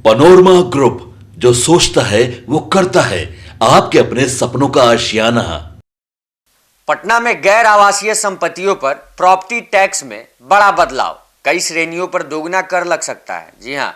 Panorama group, जो सोचता है वो करता है। आपके अपने सपनों का आशियाना। पटना में गैर आवासीय संपत्तियों पर प्रॉपर्टी टैक्स में बड़ा बदलाव, कई श्रेणियों पर दोगुना कर लग सकता है। जी हां,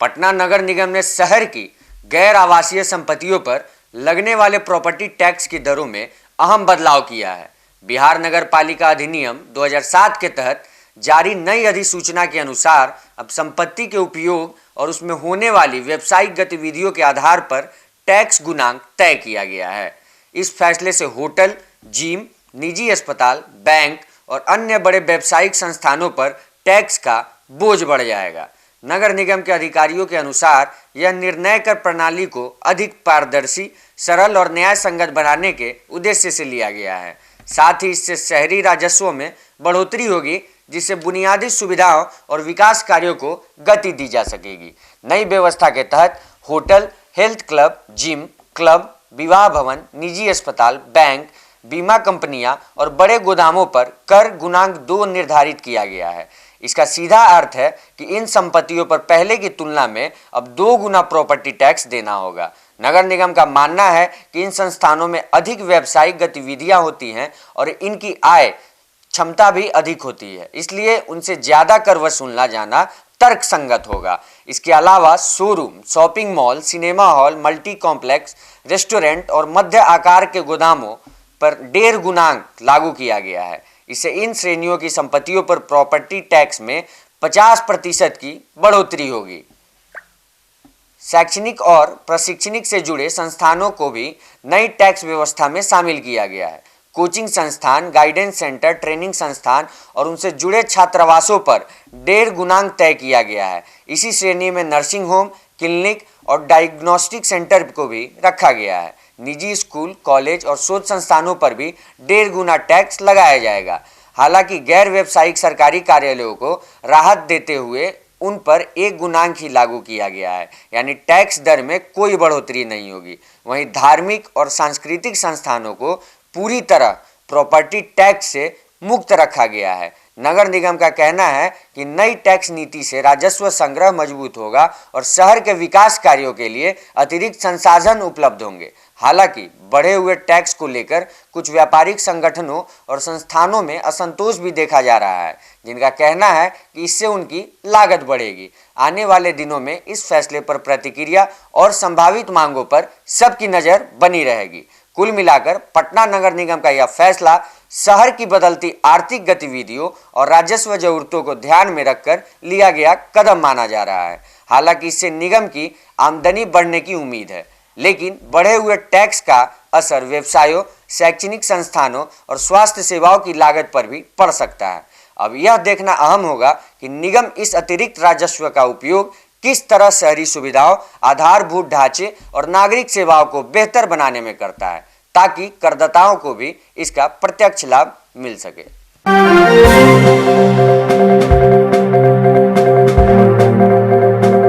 पटना नगर निगम ने शहर की गैर आवासीय संपत्तियों पर लगने वाले प्रॉपर्टी टैक्स की दरों में अहम बदलाव किया है। बिहार नगर पालिका अधिनियम 2007 के तहत जारी नई अधिसूचना के अनुसार अब संपत्ति के उपयोग और उसमें होने वाली व्यावसायिक गतिविधियों के आधार पर टैक्स गुणांक तय किया गया है। इस फैसले से होटल, जिम, निजी अस्पताल, बैंक और अन्य बड़े व्यावसायिक संस्थानों पर टैक्स का बोझ बढ़ जाएगा। नगर निगम के अधिकारियों के अनुसार यह निर्णय कर प्रणाली को अधिक पारदर्शी, सरल और न्याय संगत बनाने के उद्देश्य से लिया गया है। साथ ही इससे शहरी राजस्व में बढ़ोतरी होगी, जिससे बुनियादी सुविधाओं और विकास कार्यों को गति दी जा सकेगी। नई व्यवस्था के तहत hotel, health club, gym, club, विवाह भवन, निजी अस्पताल, बैंक, बीमा कंपनियां और बड़े गोदामों पर कर गुणांक 2 निर्धारित किया गया है। इसका सीधा अर्थ है कि इन संपत्तियों पर पहले की तुलना में अब 2 गुना प्रॉपर्टी टैक्स देना होगा। नगर निगम का मानना है कि इन संस्थानों में अधिक व्यावसायिक गतिविधियां होती हैं और इनकी आय क्षमता भी अधिक होती है, इसलिए उनसे ज़्यादा कर वसूलना जाना तर्क संगत होगा। इसके अलावा showroom, shopping mall, cinema hall, multi complex, restaurant और मध्य आकार के गोदामों पर 1.5 गुणांक लागू किया गया है। इससे इन श्रेणियों की संपत्तियों पर प्रॉपर्टी टैक्स में 50% की बढ़ोतरी होगी। शैक्षणिक और प्रशिक्षणिक से जुड़े संस्थानों को भी नई टैक्स व्यवस्था में शामिल किया गया है। कोचिंग संस्थान, गाइडेंस सेंटर, ट्रेनिंग संस्थान और उनसे जुड़े छात्रावासों पर 1.5 गुणांक तय किया गया है। इसी श्रेणी में नर्सिंग होम, क्लिनिक और डायग्नोस्टिक सेंटर को भी रखा गया है। निजी स्कूल, कॉलेज और शोध संस्थानों पर भी 1.5 गुना टैक्स लगाया जाएगा। हालांकि गैर व्यावसायिक सरकारी कार्यालयों को राहत देते हुए उन पर 1 गुणांक ही लागू किया गया है, यानी टैक्स दर में कोई बढ़ोतरी नहीं होगी। वहीं धार्मिक और सांस्कृतिक संस्थानों को पूरी तरह प्रॉपर्टी टैक्स से मुक्त रखा गया है। नगर निगम का कहना है कि नई टैक्स नीति से राजस्व संग्रह मजबूत होगा और शहर के विकास कार्यों के लिए अतिरिक्त संसाधन उपलब्ध होंगे। हालांकि बढ़े हुए टैक्स को लेकर कुछ व्यापारिक संगठनों और संस्थानों में असंतोष भी देखा जा रहा है, जिनका कहना है कि इससे उनकी लागत बढ़ेगी। आने वाले दिनों में इस फैसले पर प्रतिक्रिया और संभावित मांगों पर सबकी नज़र बनी रहेगी। कुल मिलाकर पटना नगर निगम का यह फैसला शहर की बदलती आर्थिक गतिविधियों और राजस्व जरूरतों को ध्यान में रखकर लिया गया कदम माना जा रहा है। हालांकि इससे निगम की आमदनी बढ़ने की उम्मीद है, लेकिन बढ़े हुए टैक्स का असर व्यवसायों, शैक्षणिक संस्थानों और स्वास्थ्य सेवाओं की लागत पर भी पड़ सकता है। अब यह देखना अहम होगा कि निगम इस अतिरिक्त राजस्व का उपयोग किस तरह शहरी सुविधाओं, आधारभूत ढांचे और नागरिक सेवाओं को बेहतर बनाने में करता है, ताकि करदाताओं को भी इसका प्रत्यक्ष लाभ मिल सके।